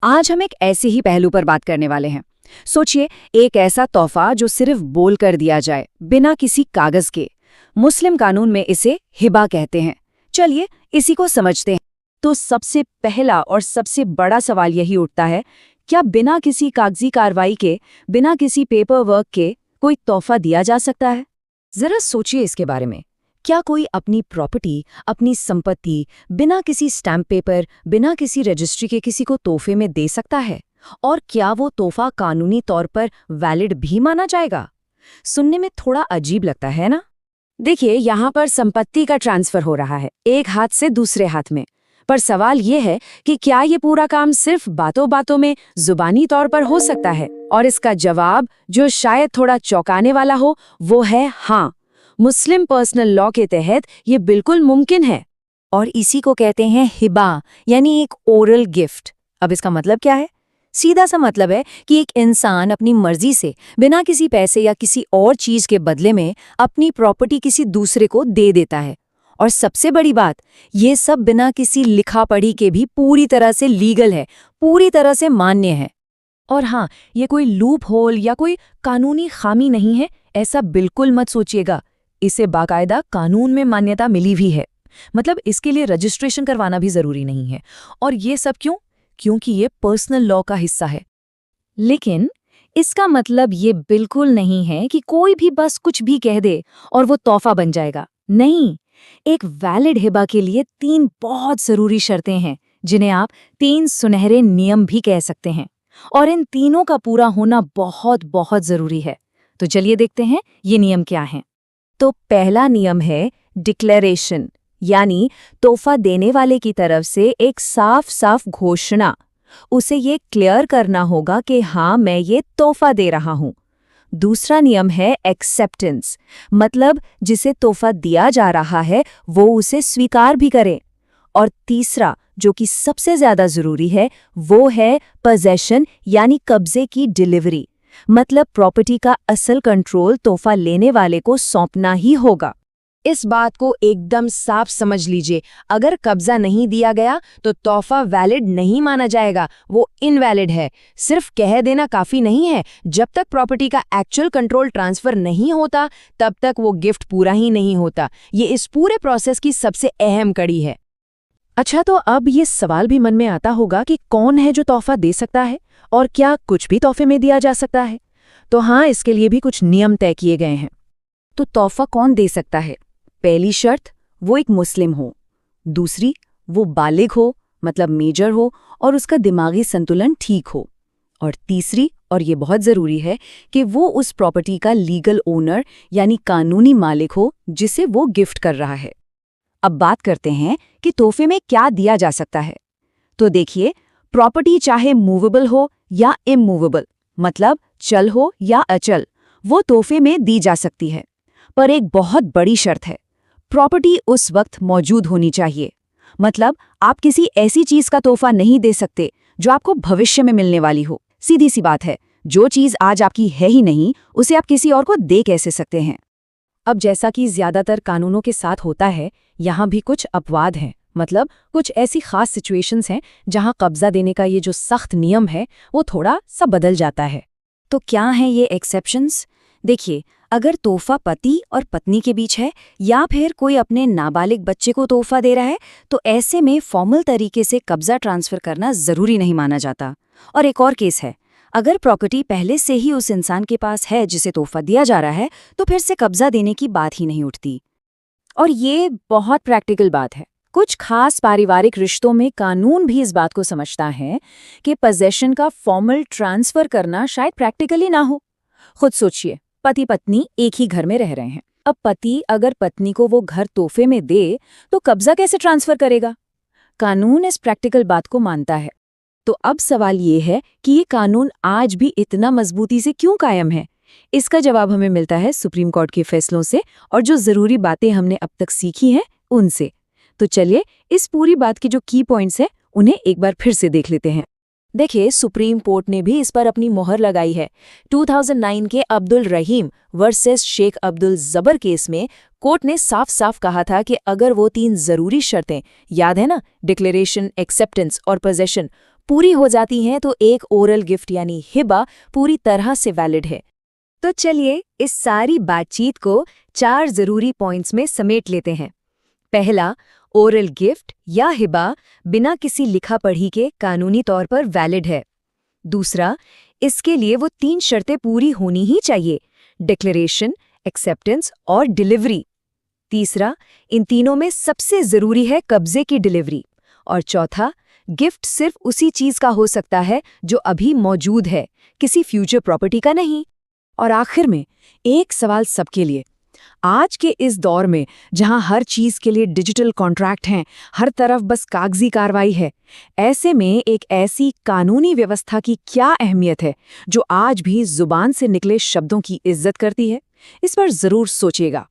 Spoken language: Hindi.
आज हम एक ऐसे ही पहलू पर बात करने वाले हैं। सोचिए, एक ऐसा तोहफा जो सिर्फ बोल कर दिया जाए, बिना किसी कागज के। मुस्लिम कानून में इसे हिबा कहते हैं। चलिए इसी को समझते हैं। तो सबसे पहला और सबसे बड़ा सवाल यही उठता है, क्या बिना किसी कागजी कार्रवाई के, बिना किसी पेपर वर्क के कोई तोहफा दिया जा सकता है? जरा सोचिए इसके बारे में। क्या कोई अपनी प्रॉपर्टी, अपनी संपत्ति बिना किसी स्टैम्प पेपर, बिना किसी रजिस्ट्री के किसी को तोहफे में दे सकता है? और क्या वो तोहफा कानूनी तौर पर वैलिड भी माना जाएगा? सुनने में थोड़ा अजीब लगता है ना? देखिए, यहाँ पर संपत्ति का ट्रांसफर हो रहा है, एक हाथ से दूसरे हाथ में। पर सवाल ये है कि क्या ये पूरा काम सिर्फ बातों बातों में, जुबानी तौर पर हो सकता है? और इसका जवाब, जो शायद थोड़ा चौंकाने वाला हो, वो है हाँ। मुस्लिम पर्सनल लॉ के तहत ये बिल्कुल मुमकिन है। और इसी को कहते हैं हिबा, यानी एक ओरल गिफ्ट। अब इसका मतलब क्या है? सीधा सा मतलब है कि एक इंसान अपनी मर्जी से, बिना किसी पैसे या किसी और चीज के बदले में, अपनी प्रॉपर्टी किसी दूसरे को दे देता है। और सबसे बड़ी बात, ये सब बिना किसी लिखा पढ़ी के भी पूरी तरह से लीगल है, पूरी तरह से मान्य है। और हाँ, ये कोई लूप होल या कोई कानूनी खामी नहीं है, ऐसा बिल्कुल मत सोचिएगा। इसे बाकायदा कानून में मान्यता मिली भी है। मतलब इसके लिए रजिस्ट्रेशन करवाना भी जरूरी नहीं है। और ये सब क्यों? क्योंकि ये पर्सनल लॉ का हिस्सा है। लेकिन इसका मतलब ये बिल्कुल नहीं है कि कोई भी बस कुछ भी कह दे और वो तोहफा बन जाएगा। नहीं, एक वैलिड हिबा के लिए 3 बहुत जरूरी शर्तें हैं, जिन्हें आप 3 सुनहरे नियम भी कह सकते हैं। और इन तीनों का पूरा होना बहुत बहुत जरूरी है। तो चलिए देखते हैं ये नियम क्या हैं। तो पहला नियम है डिक्लेरेशन, यानी तोहफा देने वाले की तरफ से एक साफ साफ घोषणा। उसे ये क्लियर करना होगा कि हाँ, मैं ये तोहफा दे रहा हूँ। दूसरा नियम है एक्सेप्टेंस, मतलब जिसे तोहफा दिया जा रहा है वो उसे स्वीकार भी करे। और तीसरा, जो कि सबसे ज्यादा जरूरी है, वो है पोजेशन, यानी कब्जे की डिलीवरी। मतलब प्रॉपर्टी का असल कंट्रोल तोहफा लेने वाले को सौंपना ही होगा। इस बात को एकदम साफ समझ लीजिए, अगर कब्जा नहीं दिया गया तो तोहफा वैलिड नहीं माना जाएगा, वो इनवैलिड है। सिर्फ कह देना काफी नहीं है। जब तक प्रॉपर्टी का एक्चुअल कंट्रोल ट्रांसफर नहीं होता, तब तक वो गिफ्ट पूरा ही नहीं होता। ये इस पूरे प्रोसेस की सबसे अहम कड़ी है। अच्छा, तो अब ये सवाल भी मन में आता होगा कि कौन है जो तोहफा दे सकता है, और क्या कुछ भी तोहफे में दिया जा सकता है? तो हाँ, इसके लिए भी कुछ नियम तय किए गए हैं। तो तोहफा कौन दे सकता है? पहली शर्त, वो एक मुस्लिम हो। दूसरी, वो बालिग हो, मतलब मेजर हो, और उसका दिमागी संतुलन ठीक हो। और तीसरी, और ये बहुत जरूरी है, कि वो उस प्रॉपर्टी का लीगल ओनर, यानी कानूनी मालिक हो जिसे वो गिफ्ट कर रहा है। अब बात करते हैं कि तोहफे में क्या दिया जा सकता है। तो देखिए, प्रॉपर्टी चाहे मूवेबल हो या इमूवेबल, मतलब चल हो या अचल, वो तोहफे में दी जा सकती है। पर एक बहुत बड़ी शर्त है, प्रॉपर्टी उस वक्त मौजूद होनी चाहिए। मतलब आप किसी ऐसी चीज का तोहफा नहीं दे सकते जो आपको भविष्य में मिलने वाली हो। सीधी सी बात है, जो चीज आज आपकी है ही नहीं, उसे आप किसी और को दे कैसे सकते हैं? अब जैसा कि ज्यादातर कानूनों के साथ होता है, यहाँ भी कुछ अपवाद हैं। मतलब कुछ ऐसी खास सिचुएशंस हैं जहाँ कब्जा देने का ये जो सख्त नियम है, वो थोड़ा सा बदल जाता है। तो क्या हैं ये एक्सेप्शंस? देखिए, अगर तोहफा पति और पत्नी के बीच है, या फिर कोई अपने नाबालिग बच्चे को तोहफा दे रहा है, तो ऐसे में फॉर्मल तरीके से कब्जा ट्रांसफर करना जरूरी नहीं माना जाता। और एक और केस है, अगर प्रॉपर्टी पहले से ही उस इंसान के पास है जिसे तोहफा दिया जा रहा है, तो फिर से कब्जा देने की बात ही नहीं उठती। और ये बहुत प्रैक्टिकल बात है। कुछ खास पारिवारिक रिश्तों में कानून भी इस बात को समझता है कि पोजेशन का फॉर्मल ट्रांसफर करना शायद प्रैक्टिकली ना हो। खुद सोचिए, पति पत्नी एक ही घर में रह रहे हैं। अब पति अगर पत्नी को वो घर तोहफे में दे, तो कब्जा कैसे ट्रांसफर करेगा? कानून इस प्रैक्टिकल बात को मानता है। तो अब सवाल ये है कि ये कानून आज भी इतना मजबूती से क्यों कायम है? इसका जवाब हमें मिलता है सुप्रीम कोर्ट के फैसलों से, और जो जरूरी बातें हमने अब तक सीखी हैं उनसे। तो चलिए इस पूरी बात के जो की पॉइंट्स हैं उन्हें एक बार फिर से देख लेते हैं। देखिए, सुप्रीम कोर्ट ने भी इस पर अपनी मोहर लगाई है। 2009 के अब्दुल रहीम वर्सेस शेख अब्दुल जबर केस में कोर्ट ने साफ साफ कहा था कि अगर वो 3 जरूरी शर्तें, याद है ना, डिक्लेरेशन, एक्सेप्टेंस और पोजेशन, पूरी हो जाती हैं तो एक ओरल गिफ्ट यानी हिबा पूरी तरह से वैलिड है। तो चलिए इस सारी बातचीत को 4 जरूरी पॉइंट्स में समेट लेते हैं। पहला, ओरल गिफ्ट या हिबा बिना किसी लिखा पढ़ी के कानूनी तौर पर वैलिड है। दूसरा, इसके लिए वो 3 शर्तें पूरी होनी ही चाहिए: डिक्लेरेशन, एक्सेप्टेंस और डिलीवरी। तीसरा, इन तीनों में सबसे जरूरी है कब्जे की डिलीवरी। और चौथा, गिफ्ट सिर्फ उसी चीज का हो सकता है जो अभी मौजूद है, किसी फ्यूचर प्रॉपर्टी का नहीं। और आखिर में एक सवाल सबके लिए, आज के इस दौर में जहां हर चीज के लिए डिजिटल कॉन्ट्रैक्ट हैं, हर तरफ बस कागजी कार्रवाई है, ऐसे में एक ऐसी कानूनी व्यवस्था की क्या अहमियत है जो आज भी जुबान से निकले शब्दों की इज्जत करती है? इस पर जरूर सोचिएगा।